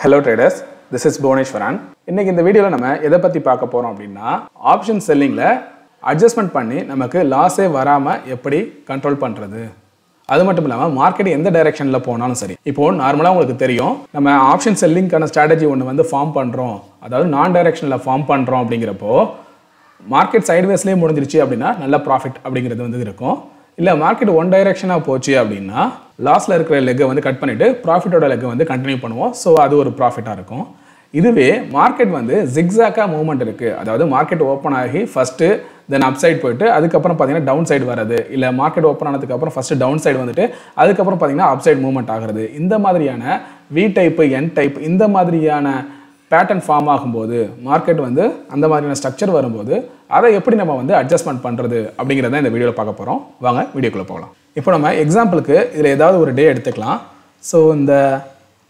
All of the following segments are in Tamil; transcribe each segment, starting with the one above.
Hello traders, this is Bhuvaneshwaran. இன்னைக்கு இந்த வீடியோல நம்ம எதை பத்தி பார்க்க போறோம் அப்படினா ஆப்ஷன் செல்லிங்ல அட்ஜஸ்ட்மென்ட் பண்ணி நமக்கு லாஸே வராம எப்படி கண்ட்ரோல் பண்றது. அது மட்டும் இல்லாம மார்க்கெட் எந்த டைரக்ஷன்ல போனாலும் சரி. இப்போ நார்மலா உங்களுக்கு தெரியும் நம்ம ஆப்ஷன் செல்லிங்கான ஸ்ட்ராட்டஜி ஒன்னு வந்து ஃபார்ம் பண்றோம். அதாவது நான் டைரக்ஷன்ல ஃபார்ம் பண்றோம் அப்படிங்கறப்போ மார்க்கெட் சைடுவேஸ்லயே முடிஞ்சிருச்சு அப்படினா நல்ல ப்ராஃபிட் அப்படிங்கிறது வந்து இருக்கும். இல்ல மார்க்கெட் ஒன் டைரக்ஷனா போச்சு அப்படினா லாஸ்ல இருக்கிற லெக் வந்து கட் பண்ணிட்டு ப்ராஃபிட்டோட லெக் வந்து கண்டினியூ பண்ணுவோம். சோ அது ஒரு ப்ராஃபிட்டா இருக்கும். இதுவே மார்க்கெட் வந்து ஜிக்ஸாக்கா மூவ்மெண்ட் இருக்கு. அதாவது மார்க்கெட் ஓபன் ஆகி ஃபர்ஸ்ட் தென் அப் சைடு போயிட்டு அதுக்கு அப்புறம் பாத்தீங்கன்னா டவுன் சைடு வரது. இல்ல மார்க்கெட் ஓபன் ஆனதுக்கு அப்புறம் ஃபர்ஸ்ட் டவுன் சைடு வந்துட்டு அதுக்கு அப்புறம் பாத்தீங்கன்னா அப் சைடு மூவ்மெண்ட் ஆகிறது. இந்த மாதிரியான வி டைப் என் டைப் இந்த மாதிரியான பேட்டர்ன் ஃபார்ம் ஆகும்போது மார்க்கெட் வந்து அந்த மாதிரியான ஸ்ட்ரக்சர் வரும்போது அதை எப்படி நம்ம வந்து அட்ஜஸ்ட்மென்ட் பண்றது அப்படிங்கறத இந்த வீடியோல பார்க்க போறோம். வாங்க வீடியோக்குள்ள போகலாம். இப்போ நம்ம எக்ஸாம்பிளுக்கு இதுல ஏதாவது ஒரு டே எடுத்துக்கலாம். சோ இந்த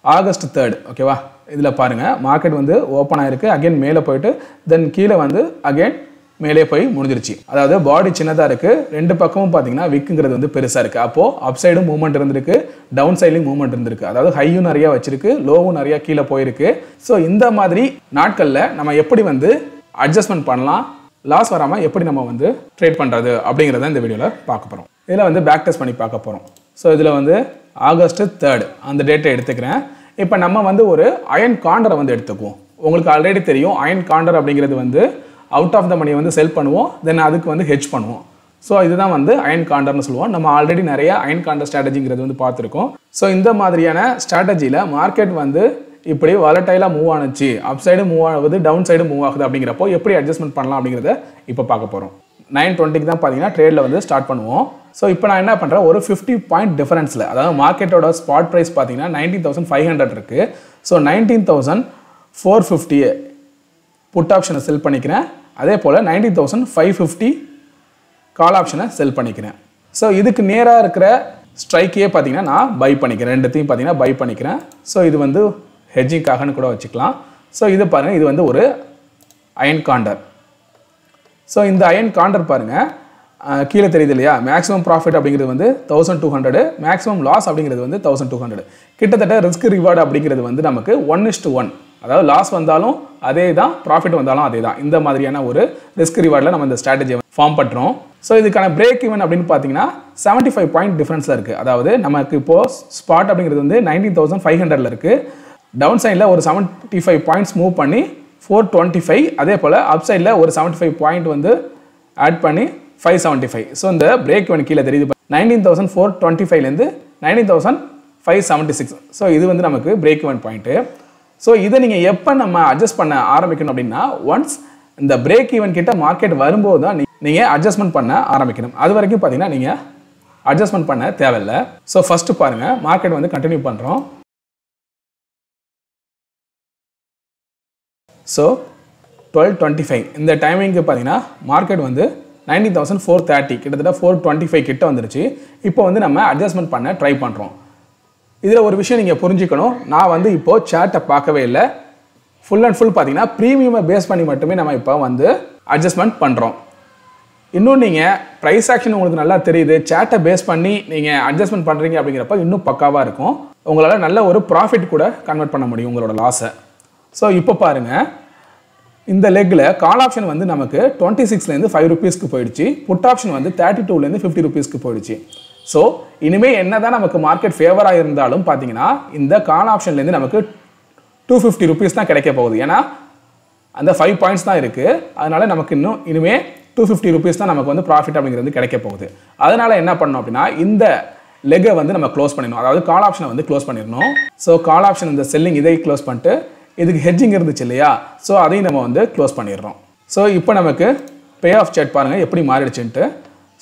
ஆகஸ்ட் 3 ஓகேவா? இதுல பாருங்க மார்க்கெட் வந்து ஓபன் ஆயிருக்கு. அகைன் மேலே போயிட்டு தென் கீழே வந்து அகைன் மேலே போய் முடிஞ்சிருச்சு. அதாவது பாடி சின்னதா இருக்கு. ரெண்டு பக்கமும் பாத்தீங்கன்னா விக்குங்கிறது வந்து பெருசா இருக்கு. அப்போ அப் சைடு மூவ்மெண்ட் இருந்திருக்கு, டவுன் சைட்லயும் மூவ்மெண்ட் இருந்திருக்கு. அதாவது ஹையும் நிறைய வச்சிருக்கு, லோவும் நிறைய கீழே போயிருக்கு. ஸோ இந்த மாதிரி நாட்கள்ல நம்ம எப்படி வந்து அட்ஜஸ்ட்மெண்ட் பண்ணலாம், லாஸ் வராம எப்படி நம்ம வந்து ட்ரேட் பண்றது அப்படிங்கறத இந்த வீடியோல பார்க்க போறோம். இதுல வந்து பேக் டெஸ்ட் பண்ணி பார்க்க போறோம். ஸோ இதுல வந்து ஆகஸ்ட் 3 அந்த டேட்டை எடுத்துக்கிறேன். இப்போ நம்ம வந்து ஒரு அயன் காண்டரை வந்து எடுத்துக்குவோம். உங்களுக்கு ஆல்ரெடி தெரியும் அயன் காண்டர் அப்படிங்கிறது வந்து அவுட் ஆஃப் த மணியை வந்து செல் பண்ணுவோம், தென் அதுக்கு வந்து ஹெட்ஜ் பண்ணுவோம். ஸோ இதுதான் வந்து அயன் காண்டர்னு சொல்லுவோம். நம்ம ஆல்ரெடி நிறைய அயன் காண்டர் ஸ்ட்ராட்டஜிங்கிறது வந்து பார்த்துருக்கோம். ஸோ இந்த மாதிரியான ஸ்ட்ராட்டஜியில் மார்க்கெட் வந்து இப்படி வாலட்டைலாக மூவ் ஆனிச்சு, அப் சைடு மூவ் ஆகுது, டவுன் சைடு மூவ் ஆகுது அப்படிங்கிறப்போ எப்படி அட்ஜஸ்ட்மெண்ட் பண்ணலாம் அப்படிங்கிறத இப்போ பார்க்க போகிறோம். 9:20 தான் பார்த்தீங்கன்னா ட்ரேடில் வந்து ஸ்டார்ட் பண்ணுவோம். ஸோ இப்போ நான் என்ன பண்ணுறேன், ஒரு 50 பாயிண்ட் டிஃபரன்ஸில், அதாவது மார்க்கெட்டோட ஸ்பாட் ப்ரைஸ் பார்த்தீங்கன்னா 19,500 இருக்குது. ஸோ 19,450 புட் ஆப்ஷனை செல் பண்ணிக்கிறேன். அதே போல் 19,550 கால் ஆப்ஷனை செல் பண்ணிக்கிறேன். ஸோ இதுக்கு நேராக இருக்கிற ஸ்ட்ரைக்கையே பார்த்தீங்கன்னா நான் பை பண்ணிக்கிறேன். ரெண்டுத்தையும் பார்த்தீங்கன்னா பை பண்ணிக்கிறேன். ஸோ இது வந்து ஹெட்ஜிங்காகனு கூட வச்சுக்கலாம். ஸோ இது பாருங்கள், இது வந்து ஒரு அயன் காண்டர். ஸோ இந்த அயன் காண்டர் பாருங்கள் கீழே தெரியுது இல்லையா? மேக்ஸிமம் ப்ராஃபிட் அப்படிங்கிறது வந்து 1200, மேக்ஸிமம் லாஸ் அப்படிங்கிறது வந்து 1200. கிட்டத்தட்ட ரிஸ்க் ரிவார்டு அப்படிங்கிறது வந்து நமக்கு 1:1. அதாவது லாஸ் வந்தாலும் அதே தான், ப்ராஃபிட் வந்தாலும் அதே தான். இந்த மாதிரியான ஒரு ரிஸ்க் ரிவார்டில் நம்ம இந்த ஸ்ட்ராட்டஜியை ஃபார்ம் பண்ணுறோம். ஸோ இதுக்கான பிரேக் ஈவன் அப்படின்னு பார்த்தீங்கன்னா 75 பாயிண்ட் டிஃபரன்ஸில் இருக்குது. அதாவது நமக்கு இப்போது ஸ்பாட் அப்படிங்கிறது வந்து 19,500 இருக்குது. டவுன் சைடில் ஒரு 75 பாயிண்ட்ஸ் மூவ் பண்ணி 425, அதே போல் அப் சைடில் ஒரு 75 பாயிண்ட் வந்து ஆட் பண்ணி 575. ஸோ இந்த பிரேக் ஈவன் கீழே தெரியுது 19,425லேருந்து 19,576. ஸோ இது வந்து நமக்கு பிரேக் ஈவன் பாயிண்ட்டு. ஸோ இதை நீங்கள் எப்போ நம்ம அட்ஜஸ்ட் பண்ண ஆரம்பிக்கணும் அப்படின்னா, ஒன்ஸ் இந்த பிரேக் ஈவன் கிட்ட மார்க்கெட் வரும்போது தான் நீங்கள் அட்ஜஸ்ட்மெண்ட் பண்ண ஆரம்பிக்கணும். அது வரைக்கும் பார்த்தீங்கன்னா நீங்கள் அட்ஜஸ்ட்மெண்ட் பண்ண தேவையில்லை. ஸோ ஃபஸ்ட்டு பாருங்கள், மார்க்கெட் வந்து கண்டினியூ பண்ணுறோம். ஸோ 12:25 இந்த டைமிங்க்கு பார்த்தீங்கன்னா மார்க்கெட் வந்து 19,430 கிட்டத்தட்ட 425 கிட்ட வந்துருச்சு. இப்போ வந்து நம்ம அட்ஜஸ்ட்மெண்ட் பண்ண ட்ரை பண்ணுறோம். இதில் ஒரு விஷயம் நீங்கள் புரிஞ்சுக்கணும், நான் வந்து இப்போது சார்ட்டை பார்க்கவே இல்லை. ஃபுல் அண்ட் ஃபுல் பார்த்தீங்கன்னா ப்ரீமியமை பேஸ் பண்ணி மட்டுமே நம்ம இப்போ வந்து அட்ஜஸ்ட்மெண்ட் பண்ணுறோம். இன்னும் நீங்கள் ப்ரைஸ் ஆக்ஷன் உங்களுக்கு நல்லா தெரியுது, சார்ட்டை பேஸ் பண்ணி நீங்கள் அட்ஜஸ்ட்மெண்ட் பண்ணுறீங்க அப்படிங்கிறப்ப இன்னும் பக்காவாக இருக்கும். உங்களால் நல்ல ஒரு ப்ராஃபிட் கூட கன்வெர்ட் பண்ண முடியும் உங்களோட லாஸை. ஸோ இப்போ பாருங்கள், இந்த லெக்கில் கால் ஆப்ஷன் வந்து நமக்கு 26லேருந்து 5 ரூபீஸ்க்கு போயிடுச்சு. புட் ஆப்ஷன் வந்து 32லேருந்து 50 ரூபீஸ்க்கு போயிடுச்சு. ஸோ இனிமேல் என்ன தான் நமக்கு மார்க்கெட் ஃபேவராக இருந்தாலும் பார்த்தீங்கன்னா இந்த கால் ஆப்ஷன்லேருந்து நமக்கு 250 ரூபீஸ் தான் கிடைக்க போகுது. ஏன்னா அந்த 5 பாயிண்ட்ஸ் தான் இருக்குது. அதனால் நமக்கு இன்னும் இனிமேல் 250 ரூபீஸ் தான் நமக்கு வந்து ப்ராஃபிட் அப்படிங்கிறது கிடைக்க போகுது. அதனால் என்ன பண்ணணும் அப்படின்னா இந்த லெக்கை வந்து நம்ம க்ளோஸ் பண்ணிடணும். அதாவது கால் ஆப்ஷனை வந்து க்ளோஸ் பண்ணிடணும். ஸோ கால் ஆப்ஷன் இந்த செல்லிங் இதை க்ளோஸ் பண்ணிட்டு இதுக்கு ஹெட்ஜிங் இருந்துச்சு இல்லையா? ஸோ அதையும் நம்ம வந்து க்ளோஸ் பண்ணிடுறோம். ஸோ இப்போ நமக்கு பே ஆஃப் சார்ட் பாருங்கள் எப்படி மாறிடுச்சுன்ட்டு.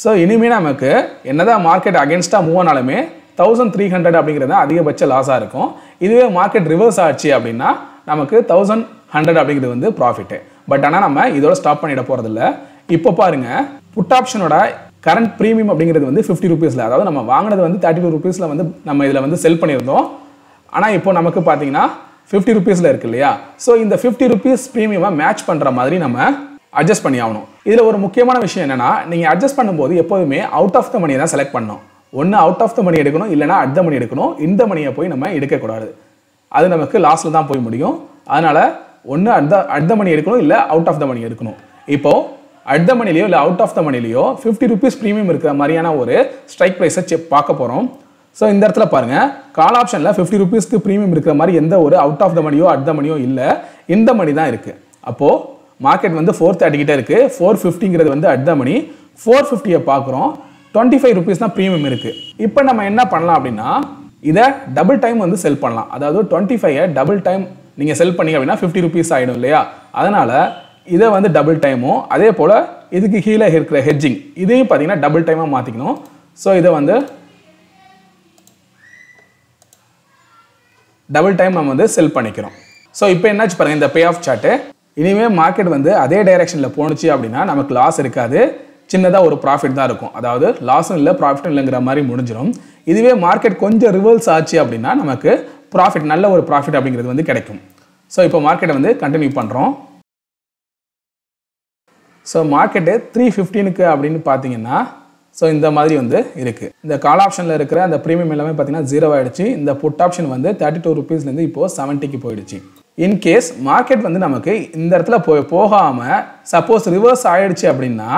ஸோ இனிமேல் நமக்கு என்னதான் மார்க்கெட் அகேன்ஸ்டாக மூவ் ஆனாலுமே 1300 அப்படிங்கிறது அதிகபட்ச லாஸாக இருக்கும். இதுவே மார்க்கெட் ரிவர்ஸ் ஆச்சு அப்படின்னா நமக்கு 1100 அப்படிங்கிறது வந்து ப்ராஃபிட்டு. பட் ஆனால் நம்ம இதோட ஸ்டாப் பண்ணிட போகிறதில்ல. இப்போ பாருங்கள், புட் ஆப்ஷனோட கரண்ட் ப்ரீமியம் அப்படிங்கிறது வந்து 50 ரூபீஸில், அதாவது நம்ம வாங்கினது வந்து 32 ரூபீஸில் வந்து நம்ம இதில் வந்து செல் பண்ணியிருந்தோம். ஆனால் இப்போ நமக்கு பார்த்தீங்கன்னா 50 ரூபீஸில் இருக்கு இல்லையா? ஸோ இந்த 50 ரூபீஸ் ப்ரீமியமை மேட்ச் பண்ணுற மாதிரி நம்ம அட்ஜஸ்ட் பண்ணி ஆகணும். இதில் ஒரு முக்கியமான விஷயம் என்னன்னா, நீங்கள் அட்ஜஸ்ட் பண்ணும்போது எப்போதுமே அவுட் ஆஃப் த மணியை தான் செலக்ட் பண்ணணும். ஒன்று அவுட் ஆஃப் த மணி எடுக்கணும், இல்லைனா அட் த மணி எடுக்கணும். இந்த மணியை போய் நம்ம எடுக்கக்கூடாது. அது நமக்கு லாஸில் தான் போய் முடியும். அதனால் ஒன்று அட் த மணி எடுக்கணும், இல்லை அவுட் ஆஃப் த மணி எடுக்கணும். இப்போது அட் த மணிலையோ இல்லை அவுட் ஆஃப் த மணிலையோ 50 rupees ப்ரீமியம் இருக்கிற மாதிரியான ஒரு ஸ்ட்ரைக் ப்ரைஸை பார்க்க போகிறோம். ஸோ இந்த இடத்துல பாருங்கள், கால் ஆப்ஷனில் 50 rupeesக்கு ப்ரீமியம் இருக்கிற மாதிரி எந்த ஒரு அவுட் ஆஃப் த மணியோ அட் த மணியோ இல்லை, இந்த மணி தான் இருக்குது. அப்போது மார்க்கெட் வந்து 430 கிட்டே இருக்குது, 450ங்கிறது வந்து அட் த மணி, 450 பார்க்குறோம், 25 rupees தான் ப்ரீமியம் இருக்குது. இப்போ நம்ம என்ன பண்ணலாம் அப்படின்னா, இதை டபுள் டைம் வந்து செல் பண்ணலாம். அதாவது 25 டபுள் டைம் நீங்கள் செல் பண்ணீங்க அப்படின்னா 50 rupees ஆகிடும் இல்லையா? அதனால் இதை வந்து டபுள் டைமும், அதே போல் இதுக்கு கீழே இருக்கிற ஹெட்ஜிங் இதையும் பார்த்தீங்கன்னா டபுள் டைமாக மாற்றிக்கணும். ஸோ இதை வந்து டபுள் டைம் நம்ம வந்து செல் பண்ணிக்கிறோம். ஸோ இப்போ என்னாச்சு பாருங்கள், இந்த பே ஆஃப் சார்ட்டு இனிமேல் மார்க்கெட் வந்து அதே டைரெக்ஷனில் போணுச்சு அப்படின்னா நமக்கு லாஸ் இருக்காது, சின்னதாக ஒரு ப்ராஃபிட் தான் இருக்கும். அதாவது லாஸும் இல்லை ப்ராஃபிட்டும் இல்லைங்கிற மாதிரி முடிஞ்சிடும். இதுவே மார்க்கெட் கொஞ்சம் ரிவர்ஸ் ஆச்சு அப்படின்னா நமக்கு ப்ராஃபிட், நல்ல ஒரு ப்ராஃபிட் அப்படிங்கிறது வந்து கிடைக்கும். ஸோ இப்போ மார்க்கெட்டை வந்து கண்டினியூ பண்ணுறோம். ஸோ மார்க்கெட்டு 315க்கு அப்படின்னு பார்த்தீங்கன்னா, ஸோ இந்த மாதிரி வந்து இருக்குது. இந்த கால் ஆப்ஷனில் இருக்கிற அந்த ப்ரீமியம் எல்லாமே பார்த்தீங்கன்னா 0 ஆகிடுச்சு. இந்த புட் ஆப்ஷன் வந்து 32 rupeesலேருந்து இப்போது 70க்கு போயிடுச்சு. இன்கேஸ் மார்க்கெட் வந்து நமக்கு இந்த இடத்துல போகாமல் சப்போஸ் ரிவர்ஸ் ஆகிடுச்சு அப்படின்னா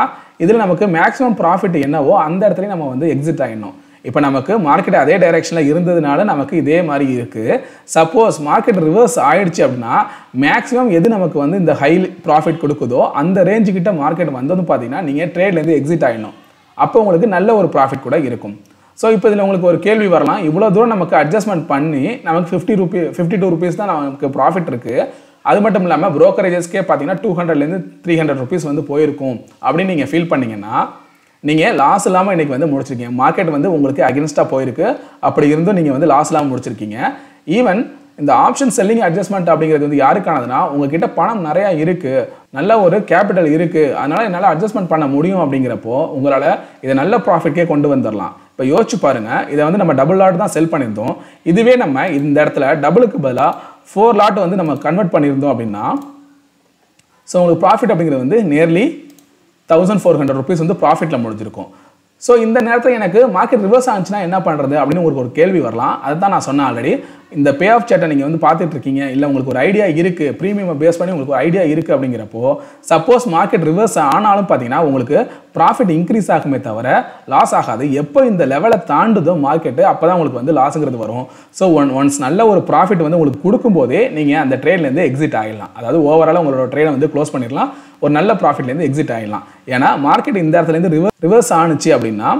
இதில் நமக்கு மேக்ஸிமம் ப்ராஃபிட் என்னவோ அந்த இடத்துல நம்ம வந்து எக்ஸிட் ஆகிடணும். இப்போ நமக்கு மார்க்கெட் அதே டைரெக்ஷனில் இருந்ததுனால நமக்கு இதே மாதிரி இருக்குது. சப்போஸ் மார்க்கெட் ரிவர்ஸ் ஆகிடுச்சு அப்படின்னா மேக்ஸிமம் எது நமக்கு வந்து இந்த ஹை ப்ராஃபிட் கொடுக்குதோ அந்த ரேஞ்சுக்கிட்ட மார்க்கெட் வந்ததுன்னு பார்த்தீங்கன்னா நீங்கள் ட்ரேட்லேருந்து எக்ஸிட் ஆகிடணும். அப்போ உங்களுக்கு நல்ல ஒரு ப்ராஃபிட் கூட இருக்கும். ஸோ இப்போ இதில் உங்களுக்கு ஒரு கேள்வி வரலாம், இவ்வளோ தூரம் நமக்கு அட்ஜஸ்ட்மெண்ட் பண்ணி நமக்கு 52 rupees தான் நமக்கு ப்ராஃபிட் இருக்குது, அது மட்டும் இல்லாமல் ப்ரோக்கரேஜஸ்க்கே பார்த்தீங்கன்னா 200லேருந்து 300 rupees வந்து போயிருக்கும் அப்படின்னு நீங்கள் ஃபீல் பண்ணிங்கன்னா நீங்கள் லாஸ் இல்லாமல் இன்றைக்கி வந்து முடிச்சிருக்கீங்க. மார்க்கெட் வந்து உங்களுக்கு அகென்ஸ்டாக போயிருக்கு, அப்படி இருந்தும் நீங்கள் வந்து லாஸ் இல்லாமல் முடிச்சிருக்கீங்க. ஈவன் இந்த ஆப்ஷன் செல்லிங் அட்ஜஸ்ட்மெண்ட் அப்படிங்கிறது வந்து யாருக்கானதுன்னா, உங்ககிட்ட பணம் நிறையா இருக்குது, நல்ல ஒரு கேபிட்டல் இருக்குது, அதனால் என்னால் அட்ஜஸ்ட்மெண்ட் பண்ண முடியும் அப்படிங்கிறப்போ உங்களால் இதை நல்ல ப்ராஃபிட்கே கொண்டு வந்துடலாம். இப்போ யோசிச்சு பாருங்கள், இதை வந்து நம்ம டபுள் லாட் தான் செல் பண்ணியிருந்தோம். இதுவே நம்ம இந்த இடத்துல டபுளுக்கு பதிலாக 4 lot வந்து நம்ம கன்வெர்ட் பண்ணியிருந்தோம் அப்படின்னா ஸோ உங்களுக்கு ப்ராஃபிட் அப்படிங்கிறது வந்து நியர்லி 1400 rupees வந்து ப்ராஃபிட்டில் முடிஞ்சிருக்கும். ஸோ இந்த நேரத்தில் எனக்கு மார்க்கெட் ரிவர்ஸ் ஆச்சுன்னா என்ன பண்ணுறது அப்படின்னு உங்களுக்கு ஒரு கேள்வி வரலாம். அதை தான் நான் சொன்னேன் ஆல்ரெடி. இந்த பே ஆஃப் சார்ட்டை நீங்கள் வந்து பார்த்துட்டு இருக்கீங்க, இல்லை உங்களுக்கு ஒரு ஐடியா இருக்குது, ப்ரீமியம் பேஸ் பண்ணி உங்களுக்கு ஒரு ஐடியா இருக்குது அப்படிங்கிறப்போ சப்போஸ் மார்க்கெட் ரிவர்ஸ் ஆனாலும் பார்த்தீங்கன்னா உங்களுக்கு ப்ராஃபிட் இன்க்ரீஸ் ஆகுமே தவிர லாஸ் ஆகாது. எப்போ இந்த லெவலை தாண்டுதோ மார்க்கெட்டு அப்போ தான் உங்களுக்கு வந்து லாஸுங்கிறது வரும். ஸோ ஒன்ஸ் நல்ல ஒரு ப்ராஃபிட் வந்து உங்களுக்கு கொடுக்கும்போதே நீங்கள் அந்த ட்ரேட்லேருந்து எக்ஸிட் ஆகிடலாம். அதாவது ஓவராலாக உங்களோட ட்ரேடை வந்து க்ளோஸ் பண்ணிடலாம், ஒரு நல்ல ப்ராஃபிட்லேருந்து எக்ஸிட் ஆகிடலாம். ஏன்னா மார்க்கெட் இந்த இடத்துலேருந்து ரிவர்ஸ் ஆணுச்சு அப்படின்னா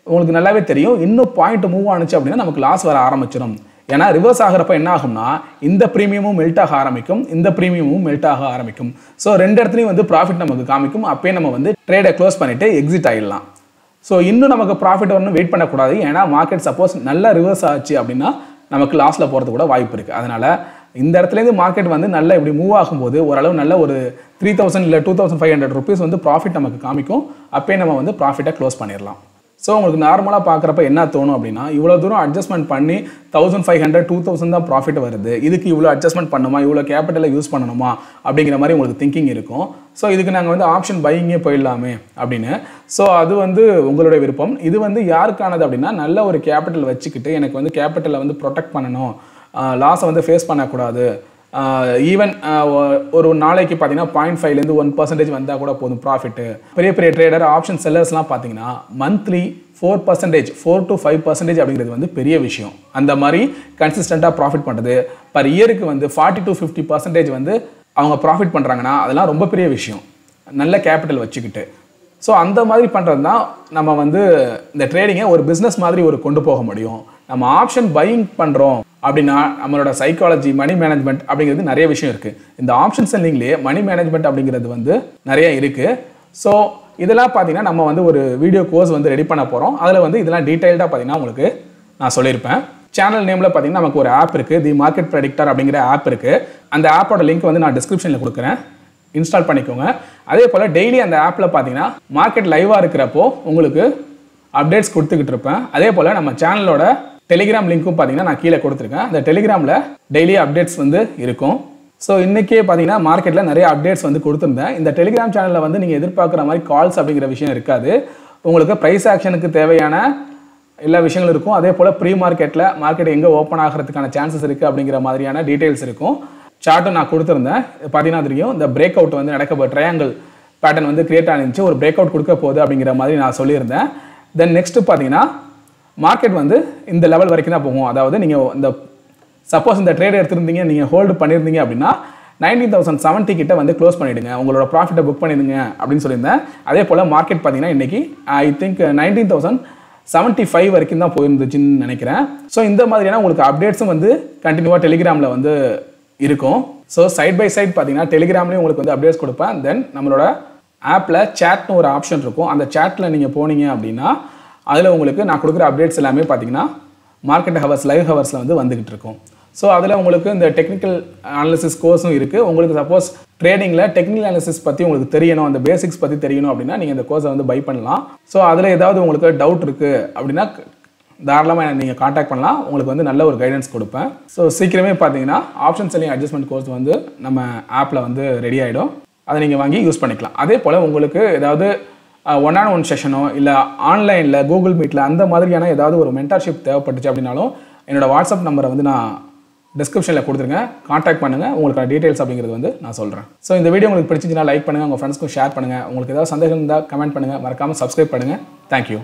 உங்களுக்கு நல்லாவே தெரியும், இன்னும் பாயிண்ட் மூவ் ஆணுச்சு அப்படின்னா நமக்கு லாஸ் வர ஆரம்பிச்சிடும். ஏன்னா ரிவர்ஸ் ஆகிறப்ப என்ன ஆகும்னா இந்த ப்ரீமியமும் மெல்ட் ஆக ஆரம்பிக்கும், இந்த ப்ரீமியமும் மெல்ட் ஆக ஆரம்பிக்கும். ஸோ ரெண்டு இடத்துலையும் வந்து ப்ராஃபிட் நமக்கு காமிக்கும். அப்பயே நம்ம வந்து ட்ரேடை க்ளோஸ் பண்ணிவிட்டு எக்ஸிட் ஆகிடலாம். ஸோ இன்னும் நமக்கு ப்ராஃபிட் வரணும் வெயிட் பண்ணக்கூடாது. ஏன்னா மார்க்கெட் சப்போஸ் நல்லா ரிவர்ஸ் ஆச்சு அப்படின்னா நமக்கு லாஸில் போகிறது கூட வாய்ப்பு இருக்குது. அதனால் இந்த இடத்துலேருந்து மார்க்கெட் வந்து நல்லா இப்படி மூவ் ஆகும்போது ஓரளவு நல்ல ஒரு 3000 இல்லை 2500 rupees வந்து ப்ராஃபிட் நமக்கு காமிக்கும். அப்பயே நம்ம வந்து ப்ராஃபிட்டை க்ளோஸ் பண்ணிடலாம். ஸோ உங்களுக்கு நார்மலாக பார்க்குறப்ப என்ன தோணும் அப்படின்னா, இவ்வளோ தூரம் அட்ஜஸ்ட்மெண்ட் பண்ணி 1500 2000 தான் ப்ராஃபிட் வருது, இதுக்கு இவ்வளோ அட்ஜஸ்ட்மெண்ட் பண்ணணுமா, இவ்வளோ கேபிட்டலை யூஸ் பண்ணணுமா அப்படிங்கிற மாதிரி உங்களுக்கு திங்கிங் இருக்கும். ஸோ இதுக்கு நாங்கள் வந்து ஆப்ஷன் பையிங்கே போயிடலாமே அப்படின்னு. ஸோ அது வந்து உங்களுடைய விருப்பம். இது வந்து யாருக்கானது அப்படின்னா, நல்ல ஒரு கேபிட்டல் வச்சுக்கிட்டு எனக்கு வந்து கேபிட்டலை வந்து ப்ரொடெக்ட் பண்ணணும், லாஸை வந்து ஃபேஸ் பண்ணக்கூடாது, ஈவன் ஒரு நாளைக்கு பார்த்தீங்கன்னா 0.5லேருந்து 1% வந்தால் கூட போதும் ப்ராஃபிட்டு. பெரிய பெரிய ட்ரேடர் ஆப்ஷன் செல்லர்ஸ்லாம் பார்த்தீங்கன்னா மந்த்லி 4%, 4 to 5% அப்படிங்கிறது வந்து பெரிய விஷயம். அந்த மாதிரி கன்சிஸ்டண்ட்டாக ப்ராஃபிட் பண்ணுறது பர் இயருக்கு வந்து 40 to 50% வந்து அவங்க ப்ராஃபிட் பண்ணுறாங்கன்னா அதெல்லாம் ரொம்ப பெரிய விஷயம், நல்ல கேபிட்டல் வச்சுக்கிட்டு. ஸோ அந்த மாதிரி பண்ணுறது தான் நம்ம வந்து இந்த ட்ரேடிங்கை ஒரு பிஸ்னஸ் மாதிரி ஒரு கொண்டு போக முடியும். நம்ம ஆப்ஷன் பையிங் பண்ணுறோம் அப்படின்னா நம்மளோட சைக்காலஜி, மணி மேனேஜ்மெண்ட் அப்படிங்கிறது நிறைய விஷயம் இருக்குது. இந்த ஆப்ஷன் செல்லிங்லேயே மணி மேனேஜ்மெண்ட் அப்படிங்கிறது வந்து நிறைய இருக்குது. ஸோ இதெல்லாம் பார்த்தீங்கன்னா நம்ம வந்து ஒரு வீடியோ கோர்ஸ் வந்து ரெடி பண்ண போகிறோம். அதில் வந்து இதெல்லாம் டீட்டெயில்டாக பார்த்தீங்கன்னா உங்களுக்கு நான் சொல்லியிருப்பேன். சேனல் நேமில் பார்த்தீங்கன்னா நமக்கு ஒரு ஆப் இருக்குது, தி மார்க்கெட் ப்ரெடிக்டர் அப்படிங்கிற ஆப் இருக்குது. அந்த ஆப்போட லிங்க் வந்து நான் டிஸ்கிரிப்ஷனில் கொடுக்குறேன், இன்ஸ்டால் பண்ணிக்கோங்க. அதே போல் டெய்லி அந்த ஆப்பில் பார்த்தீங்கன்னா மார்க்கெட் லைவாக இருக்கிறப்போ உங்களுக்கு அப்டேட்ஸ் கொடுத்துக்கிட்டு இருப்பேன். அதே போல் நம்ம சேனலோட டெலிகிராம் லிங்க்கும் பார்த்தீங்கன்னா நான் கீழே கொடுத்துருக்கேன். அந்த டெலிகிராமில் டெய்லி அப்டேட்ஸ் வந்து இருக்கும். ஸோ இன்றைக்கே பார்த்தீங்கன்னா மார்க்கெட்டில் நிறைய அப்டேட்ஸ் வந்து கொடுத்துருந்தேன். இந்த டெலிகிராம் சேனலில் வந்து நீங்கள் எதிர்பார்க்குற மாதிரி கால்ஸ் அப்படிங்கிற விஷயம் இருக்காது. உங்களுக்கு ப்ரைஸ் ஆக்ஷனுக்கு தேவையான எல்லா விஷயங்களும் இருக்கும். அதே போல் ப்ரீ மார்க்கெட்டில் மார்க்கெட் எங்கே ஓப்பன் ஆகிறதுக்கான சான்சஸ் இருக்குது அப்படிங்கிற மாதிரியான டீட்டெயில்ஸ் இருக்கும். சார்ட்டும் நான் கொடுத்துருந்தேன். பார்த்தீங்கன்னா தெரியும், இந்த பிரேக் அவுட் வந்து நடக்க ட்ரையாங்கிள் பேட்டர்ன் வந்து கிரியேட் ஆனிச்சு, ஒரு பிரேக் அவுட் கொடுக்க போகுது அப்படிங்கிற மாதிரி நான் சொல்லியிருந்தேன். தென் நெக்ஸ்ட்டு பார்த்தீங்கன்னா மார்க்கெட் வந்து இந்த லெவல் வரைக்கும் தான் போகும். அதாவது நீங்கள் இந்த சப்போஸ் இந்த ட்ரேட் எடுத்திருந்தீங்க, நீங்கள் ஹோல்டு பண்ணியிருந்தீங்க அப்படின்னா 19,070 கிட்ட வந்து க்ளோஸ் பண்ணிவிடுங்க, உங்களோட ப்ராஃபிட்டை புக் பண்ணிடுங்க அப்படின்னு சொல்லியிருந்தேன். அதே போல் மார்க்கெட் பார்த்தீங்கன்னா இன்றைக்கி ஐ திங்க் 19,075 வரைக்கும் தான் போயிருந்துச்சுன்னு நினைக்கிறேன். ஸோ இந்த மாதிரியான உங்களுக்கு அப்டேட்ஸும் வந்து கண்டினியூவாக டெலிகிராமில் வந்து இருக்கும். ஸோ சைட் பை சைட் பார்த்தீங்கன்னா டெலிகிராம்லேயும் உங்களுக்கு வந்து அப்டேட்ஸ் கொடுப்பேன். தென் நம்மளோட ஆப்பில் சேட்னு ஒரு ஆப்ஷன் இருக்கும். அந்த சேட்டில் நீங்கள் போனீங்க அப்படின்னா அதில் உங்களுக்கு நான் கொடுக்குற அப்டேட்ஸ் எல்லாமே பார்த்தீங்கன்னா மார்க்கெட் ஹவர்ஸ், லைவ் ஹவர்ஸில் வந்து வந்துகிட்டு இருக்கும். ஸோ அதில் உங்களுக்கு இந்த டெக்னிக்கல் அனாலிசிஸ் கோர்ஸும் இருக்குது. உங்களுக்கு சப்போஸ் ட்ரேடிங்கில் டெக்னிக்கல் அனாலிசிஸ் பற்றி உங்களுக்கு தெரியணும், அந்த பேசிக்ஸ் பற்றி தெரியணும் அப்படின்னா நீங்கள் இந்த கோர்ஸை வந்து பை பண்ணலாம். ஸோ அதில் ஏதாவது உங்களுக்கு டவுட் இருக்குது அப்படின்னா தாராளமாக நீங்கள் காண்டாக்ட் பண்ணலாம். உங்களுக்கு வந்து நல்ல ஒரு கைடன்ஸ் கொடுப்பேன். ஸோ சீக்கிரமே பார்த்தீங்கன்னா ஆப்ஷன் செல்லிங் அட்ஜஸ்ட்மெண்ட் கோர்ஸ் வந்து நம்ம ஆப்பில் வந்து ரெடி ஆகிடும். அதை நீங்கள் வாங்கி யூஸ் பண்ணிக்கலாம். அதே போல் உங்களுக்கு ஏதாவது 1-on-1 செஷனோ இல்லை ஆன்லைனில் கூகுள் மீட்டில் அந்த மாதிரியான ஏதாவது ஒரு மென்டார்ஷிப் தேவைப்பட்டுச்சு அப்படின்னாலும் என்னோடய வாட்ஸ்அப் நம்பரை வந்து நான் டிஸ்கிரிப்ஷனில் கொடுத்துருங்க, காண்டாக்ட் பண்ணுங்கள். உங்களுக்கான டீட்டெயில்ஸ் அப்படிங்கிறது வந்து நான் சொல்கிறேன். ஸோ இந்த வீடியோ உங்களுக்கு பிடிச்சிச்சுன்னா லைக் பண்ணுங்கள், உங்கள் ஃப்ரெண்ட்ஸ்க்கும் ஷேர் பண்ணுங்கள். உங்களுக்கு ஏதாவது சந்தேகம் இருந்தால் கமெண்ட் பண்ணுங்கள், மறக்காமல் சப்ஸ்கிரைப் பண்ணுங்கள். தேங்க்யூ.